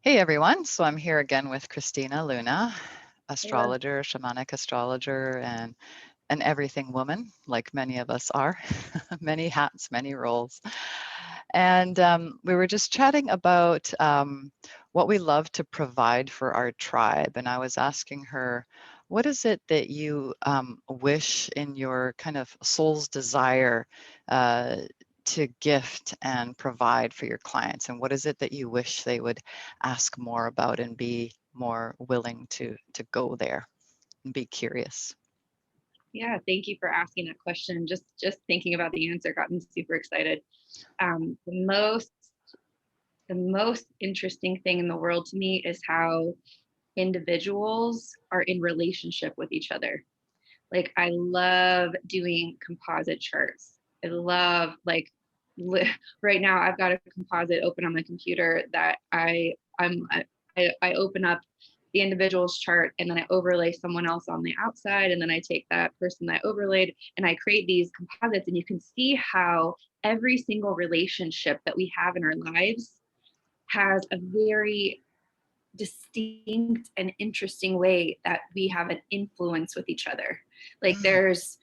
Hey everyone, so I'm here again with Christina Luna, Yeah, astrologer, shamanic astrologer, and an everything woman, like many of us are, many hats, many roles. And we were just chatting about what we love to provide for our tribe. And I was asking her, what is it that you wish in your kind of soul's desire uh, to gift and provide for your clients? And what is it that you wish they would ask more about and be more willing to go there and be curious? yeah. Thank you for asking that question. Just thinking about the answer got me super excited. The most interesting thing in the world to me is how individuals are in relationship with each other. Like I love doing composite charts. I love right now I've got a composite open on my computer that I open up the individual's chart and then I overlay someone else on the outside and then I take that person that I overlaid and I create these composites and you can see how every single relationship that we have in our lives has a very distinct and interesting way that we have an influence with each other. Like Mm,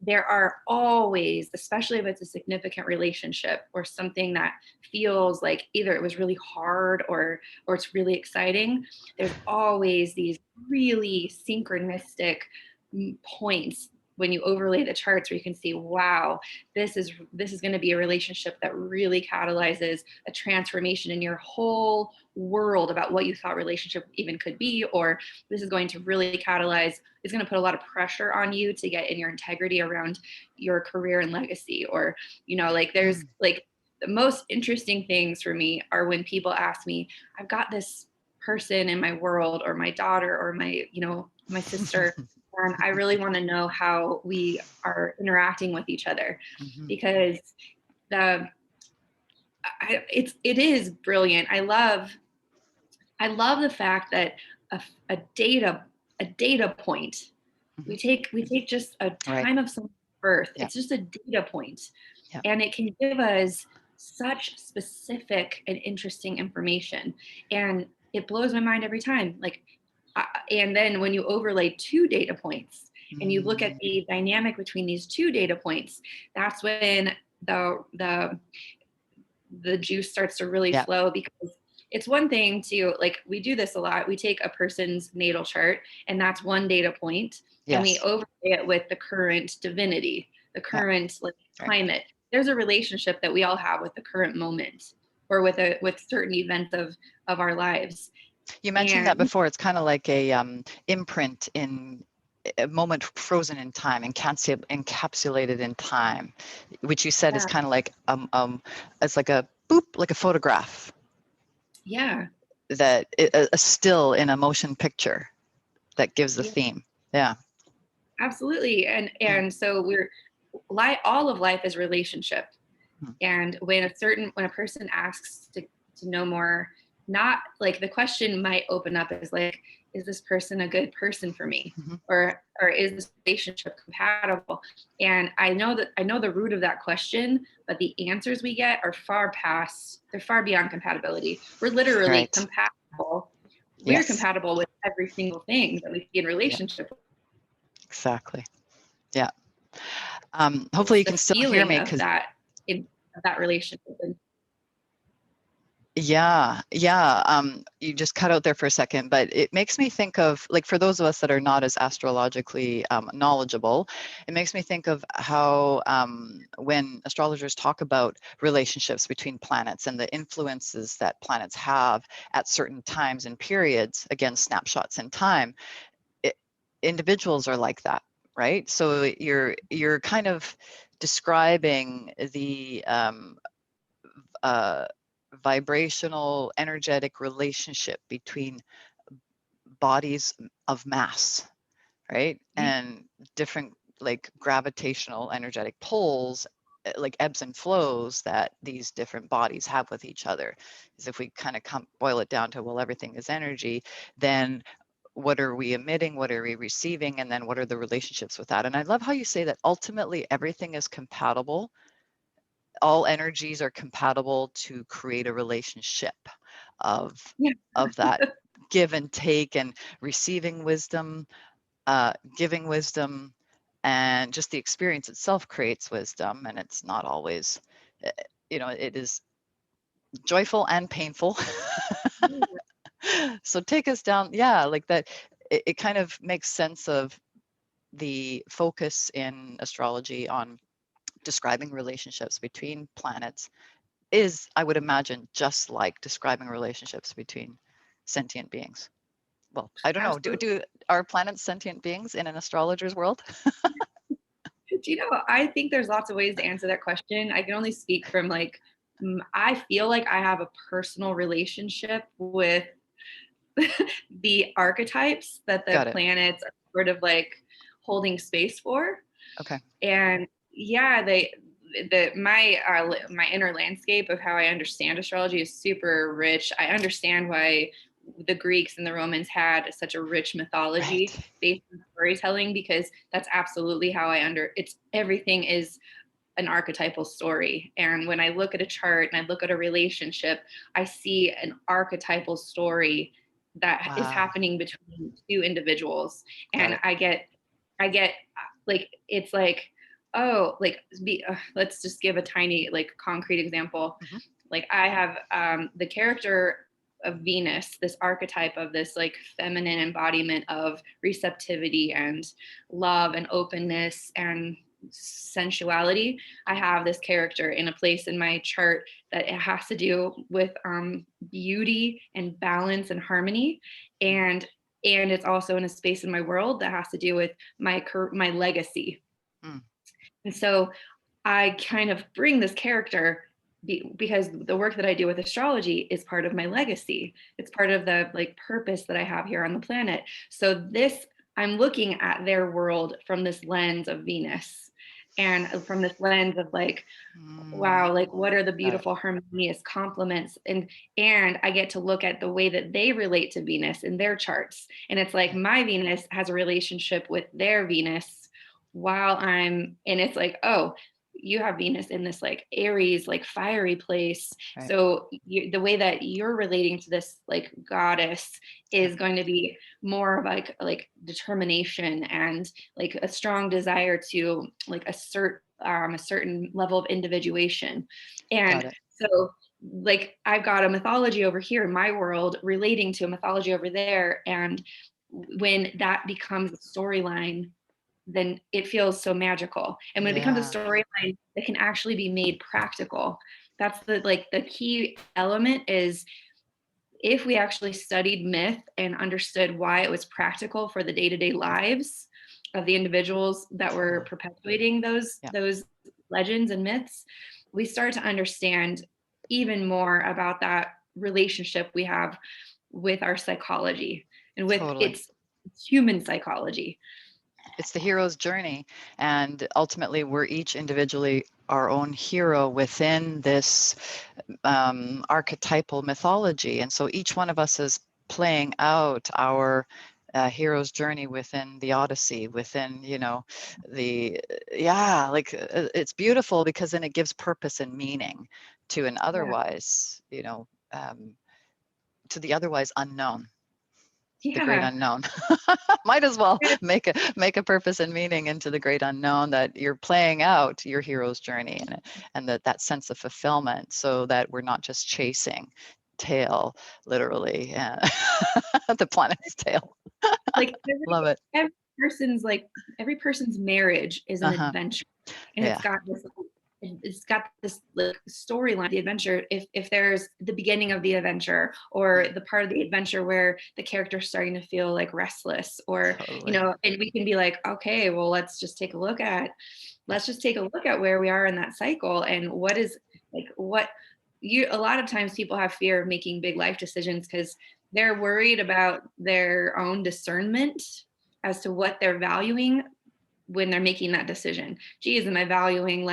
there are always, especially if it's a significant relationship or something that feels like either it was really hard or it's really exciting, there's always these really synchronistic points when you overlay the charts where you can see, wow, this is going to be a relationship that really catalyzes a transformation in your whole world about what you thought relationship even could be, or this is going to really catalyze, it's going to put a lot of pressure on you to get in your integrity around your career and legacy. Or like there's mm. like the most interesting things for me are when people ask me, I've got this person in my world or my daughter or my sister, and I really want to know how we are interacting with each other, Mhm. because the it is brilliant. I love the fact that a, a data a data point, we Mhm. take just a Right. time of someone's birth. Yeah. It's just a data point, Yeah. and it can give us such specific and interesting information, and it blows my mind every time. And then when you overlay two data points and you look at Mm, the dynamic between these two data points, that's when the juice starts to really yeah. flow. Because it's one thing to, like, we do this a lot, we take a person's natal chart and that's one data point and we Yes. overlay it with the current divinity, the Yeah. current like Right. climate. There's a relationship that we all have with the current moment or with certain events of our lives. You mentioned And that before. It's kind of like a imprint in a moment frozen in time, encapsulated in time, which you said is yeah, kind of like it's like a boop, like a photograph yeah, that a still in a motion picture that gives the yeah, theme. Yeah. absolutely. and Mm, and so all of life is relationship. mm, And when a person asks to know more, not like, the question might open up as like, is this person a good person for me, mhm. or is this relationship compatible? And I know the root of that question, but the answers we get are they're far beyond compatibility. We're literally Right. compatible. We're Yes. compatible with every single thing that we see in Yeah. relationship. Exactly. Yeah. Hopefully It's you the can still hear feeling me of because that relationship. And yeah, yeah. You just cut out there for a second, but it makes me think of, like, for those of us that are not as astrologically knowledgeable, it makes me think of how when astrologers talk about relationships between planets and the influences that planets have at certain times and periods, again, snapshots in time, it, individuals are like that, right? So you're kind of describing the uh, vibrational energetic relationship between bodies of mass, right? yeah, And different, like, gravitational energetic poles, like ebbs and flows that these different bodies have with each other. Is if we kind of boil it down to, well, everything is energy, then what are we emitting, what are we receiving, and then what are the relationships with that? And I love how you say that ultimately everything is compatible, all energies are compatible to create a relationship. of Yeah. that give and take, and receiving wisdom, giving wisdom, and just the experience itself creates wisdom. And it's not always, it is joyful and painful. So take us down, like that. It kind of makes sense of the focus in astrology on describing relationships between planets is, I would imagine, just like describing relationships between sentient beings. Well, I don't know. Absolutely. Are planets sentient beings in an astrologer's world? Do you know, I think there's lots of ways to answer that question. I can only speak from like, I feel like I have a personal relationship with the archetypes that the Got it. planets are sort of like holding space for. Okay. And yeah, my inner landscape of how I understand astrology is super rich. I understand why the Greeks and the Romans had such a rich mythology Right. based on storytelling, because that's absolutely how everything is an archetypal story. And when I look at a chart and I look at a relationship, I see an archetypal story that is Wow. happening between two individuals. Got And it. I get like, it's like, oh, like let's just give a tiny like concrete example. Mm-hmm. Like I have the character of Venus, this archetype of this like feminine embodiment of receptivity and love and openness and sensuality. I have this character in a place in my chart that it has to do with beauty and balance and harmony, and it's also in a space in my world that has to do with my legacy. Mm. And so I kind of bring this character because the work that I do with astrology is part of my legacy. It's part of the like purpose that I have here on the planet. So this, I'm looking at their world from this lens of Venus, and from this lens of like, wow, like what are the Got it. beautiful harmonious complements, and I get to look at the way that they relate to Venus in their charts. And it's like my Venus has a relationship with their Venus and it's like, oh, you have Venus in this like Aries, like fiery place. Right. So the way that you're relating to this like goddess is going to be more of like determination and like a strong desire to like assert a certain level of individuation. Got And it. so like I've got a mythology over here in my world relating to a mythology over there. And when that becomes a storyline, then it feels so magical. And when it becomes a Yeah. storyline that can actually be made practical, that's the key element is if we actually studied myth and understood why it was practical for the day-to-day lives of the individuals that were perpetuating Yeah. those legends and myths, we start to understand even more about that relationship we have with our psychology and with Totally. its human psychology. It's the hero's journey. And ultimately, we're each individually our own hero within this archetypal mythology. And so each one of us is playing out our hero's journey within the Odyssey, within, it's beautiful because then it gives purpose and meaning to an Yeah. otherwise, to the otherwise unknown, the great Yeah. unknown. Might as well make a purpose and meaning into the great unknown, that you're playing out your hero's journey, and that sense of fulfillment, so that we're not just chasing tail, literally, the planet's tail. Like Love it. every person's marriage is an Uh-huh. adventure, and Yeah. it's got this like storyline. The adventure, if there's the beginning of the adventure or the part of the adventure where the character's starting to feel like restless, or Totally. and we can be like, okay, well, let's just take a look at where we are in that cycle, and what is like what you a lot of times people have fear of making big life decisions because they're worried about their own discernment as to what they're valuing when they're making that decision. Geez, am I valuing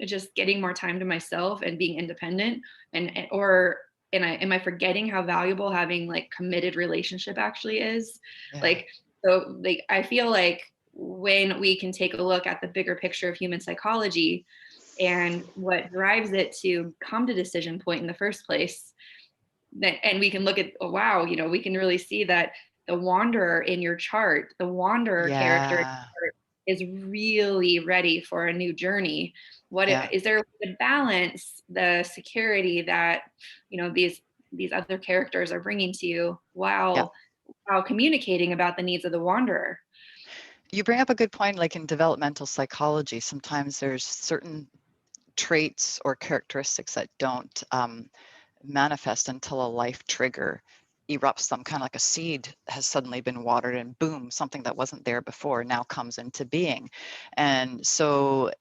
just getting more time to myself and being independent, am I forgetting how valuable having like committed relationship actually is? Yeah. Like, so like I feel like when we can take a look at the bigger picture of human psychology, and what drives it to come to decision point in the first place. And we can look at, oh, wow, we can really see that the wanderer in your chart, the wanderer character Yeah. is really ready for a new journey. Yeah. Is there the balance, the security that these other characters are bringing to you Yeah. while communicating about the needs of the wanderer? You bring up a good point, like in developmental psychology, sometimes there's certain traits or characteristics that don't manifest until a life trigger erupts them, kind of like a seed has suddenly been watered and boom, something that wasn't there before now comes into being. And so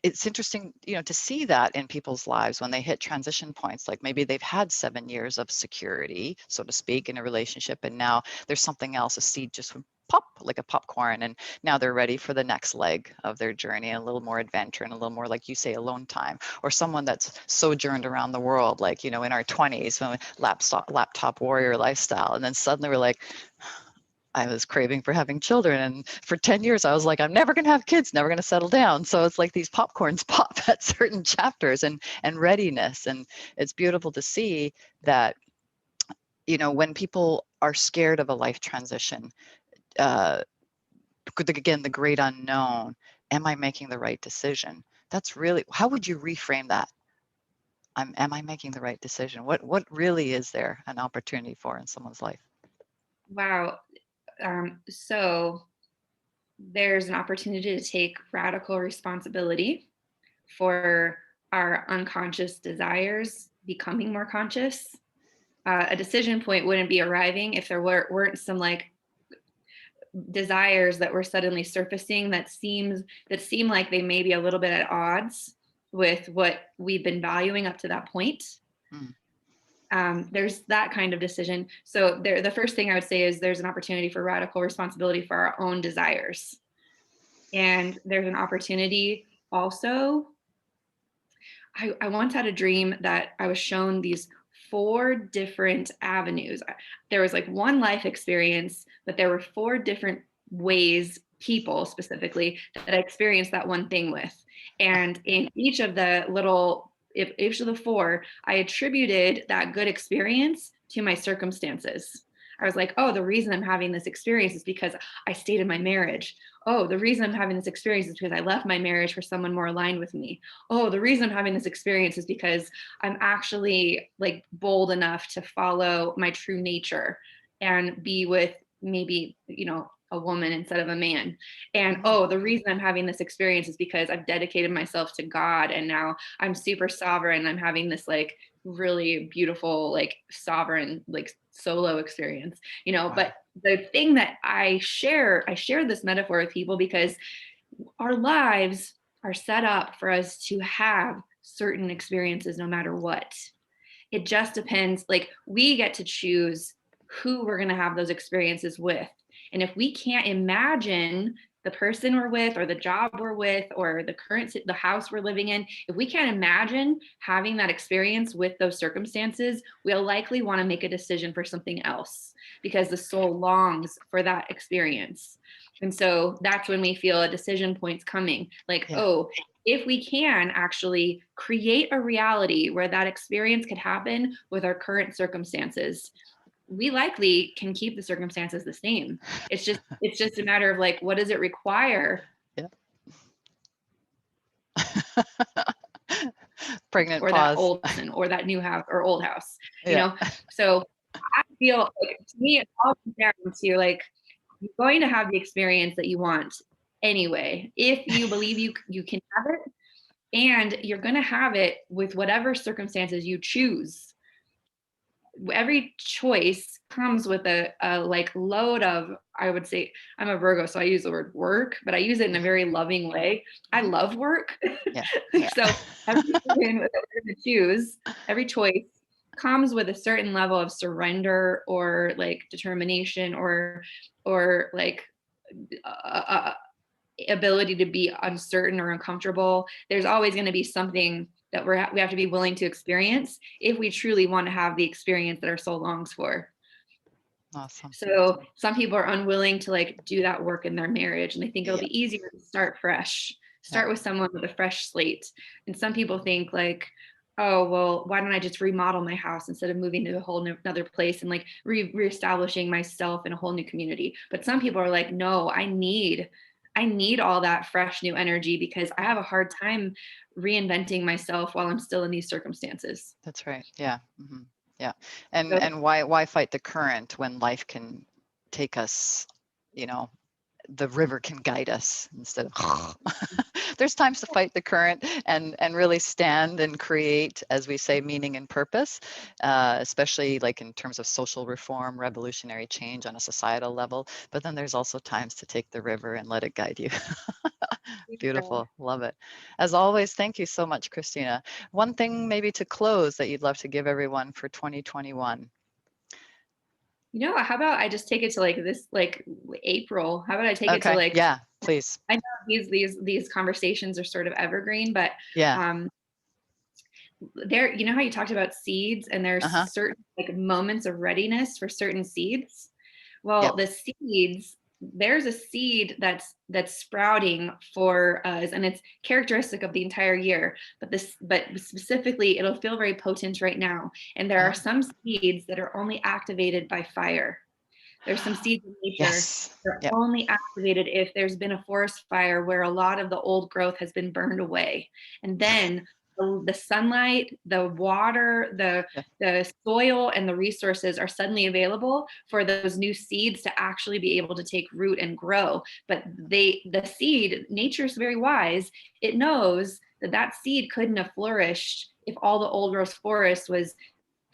it's interesting, to see that in people's lives when they hit transition points, like maybe they've had 7 years of security, so to speak, in a relationship, and now there's something else, a seed just would pop like a popcorn, and now they're ready for the next leg of their journey, and a little more adventure and a little more, like you say, alone time. Or someone that's sojourned around the world, like, in our 20s, when laptop warrior lifestyle, and then suddenly we're like, I was craving for having children, and for 10 years I was like, I'm never going to have kids, never going to settle down. So it's like these popcorns pop at certain chapters, and readiness. And it's beautiful to see that, when people are scared of a life transition, uh, again, the great unknown, am I making the right decision? That's really, how would you reframe that? Am I making the right decision? What really is there an opportunity for in someone's life? Wow. So there's an opportunity to take radical responsibility for our unconscious desires becoming more conscious. A decision point wouldn't be arriving if there weren't some like desires that were suddenly surfacing that seem like they may be a little bit at odds with what we've been valuing up to that point. There's that kind of decision. So the first thing I would say is there's an opportunity for radical responsibility for our own desires. And there's an opportunity also. I once had a dream that I was shown these 4 different avenues. There was like one life experience, but there were 4 different ways, people specifically, that I experienced that one thing with. And in each of the each of the 4, I attributed that good experience to my circumstances. I was like, oh, the reason I'm having this experience is because I stayed in my marriage. Oh, the reason I'm having this experience is because I left my marriage for someone more aligned with me. Oh, the reason I'm having this experience is because I'm actually like bold enough to follow my true nature and be with maybe, a woman instead of a man. And oh, the reason I'm having this experience is because I've dedicated myself to God and now I'm super sovereign. I'm having this like really beautiful, like sovereign, like solo experience, Wow. But the thing that I share this metaphor with people because our lives are set up for us to have certain experiences no matter what. It just depends. Like we get to choose who we're going to have those experiences with. And if we can't imagine the person we're with or the job we're with or the house we're living in, if we can't imagine having that experience with those circumstances, we'll likely want to make a decision for something else because the soul longs for that experience. And so that's when we feel a decision point's coming, like, Yeah. oh, if we can actually create a reality where that experience could happen with our current circumstances, we likely can keep the circumstances the same. It's just a matter of like, what does it require? Yeah. Pregnant Or that pause. old person or that new house or old house, Yeah. So I feel like to me, it all comes down to like, you're going to have the experience that you want anyway, if you believe you can have it, and you're going to have it with whatever circumstances you choose. Every choice comes with a like load of, I would say, I'm a Virgo, so I use the word work, but I use it in a very loving way. I love work. Yeah. Yeah. So everything that we're going to choose, every choice comes with a certain level of surrender or like determination or like ability to be uncertain or uncomfortable. There's always going to be something that we have to be willing to experience if we truly want to have the experience that our soul longs for. Awesome. So some people are unwilling to like do that work in their marriage and they think it'll Yeah. be easier to start fresh. Yeah. Start with someone with a fresh slate. And some people think like, oh, well, why don't I just remodel my house instead of moving to a whole new, another place and like reestablishing myself in a whole new community? But some people are like, no, I need all that fresh new energy because I have a hard time reinventing myself while I'm still in these circumstances. That's right. Yeah. Yeah. So And why fight the current when life can take us, you know, the river can guide us instead of there's times to fight the current and really stand and create, as we say, meaning and purpose, especially like in terms of social reform, revolutionary change on a societal level. But then there's also times to take the river and let it guide you. Beautiful. Love it. As always, thank you so much, Christina. One thing maybe to close that you'd love to give everyone for 2021. how about I just take it to like this, like April? How about I take it to Okay. like, Yeah, please. I know these conversations are sort of evergreen, but Yeah. um, there, you know how you talked about seeds and there's Uh-huh. certain like moments of readiness for certain seeds. Yep. Well, the seeds, there's a seed that's sprouting for us, and it's characteristic of the entire year. But specifically, it'll feel very potent right now. And there are some seeds that are only activated by fire. There's some seeds in nature Yes. that are Yep. only activated if there's been a forest fire where a lot of the old growth has been burned away. And then the sunlight, the water, Yeah. the soil, and the resources are suddenly available for those new seeds to actually be able to take root and grow. But the seed, nature's very wise. It knows that that seed couldn't have flourished if all the old growth forest was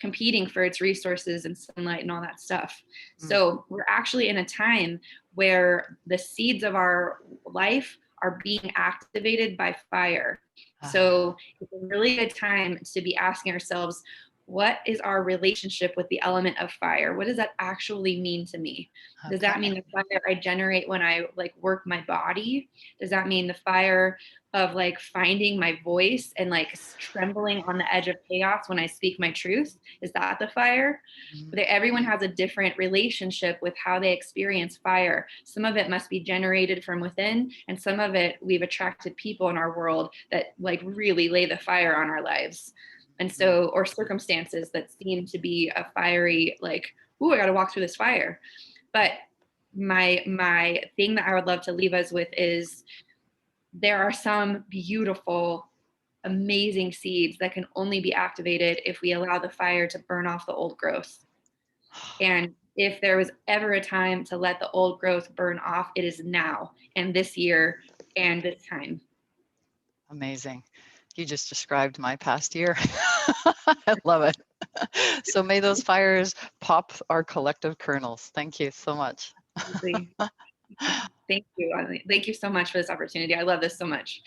competing for its resources and sunlight and all that stuff. Mm. So we're actually in a time where the seeds of our life are being activated by fire. Ah, So it's a really good time to be asking ourselves, what is our relationship with the element of fire? What does that actually mean to me? Does that mean okay. the fire I generate when I like work my body? Does that mean the fire of like finding my voice and like trembling on the edge of chaos when I speak my truth? Is that the fire? Mhm. But everyone has a different relationship with how they experience fire. Some of it must be generated from within, and some of it we've attracted people in our world that like really lay the fire on our lives. And Mm. so, or circumstances that seem to be a fiery, like, ooh, I got to walk through this fire. But my thing that I would love to leave us with is there are some beautiful, amazing seeds that can only be activated if we allow the fire to burn off the old growth. And if there was ever a time to let the old growth burn off, it is now and this year and this time. Amazing. You just described my past year. I love it. So may those fires pop our collective kernels. Thank you so much. Thank you. Thank you so much for this opportunity. I love this so much.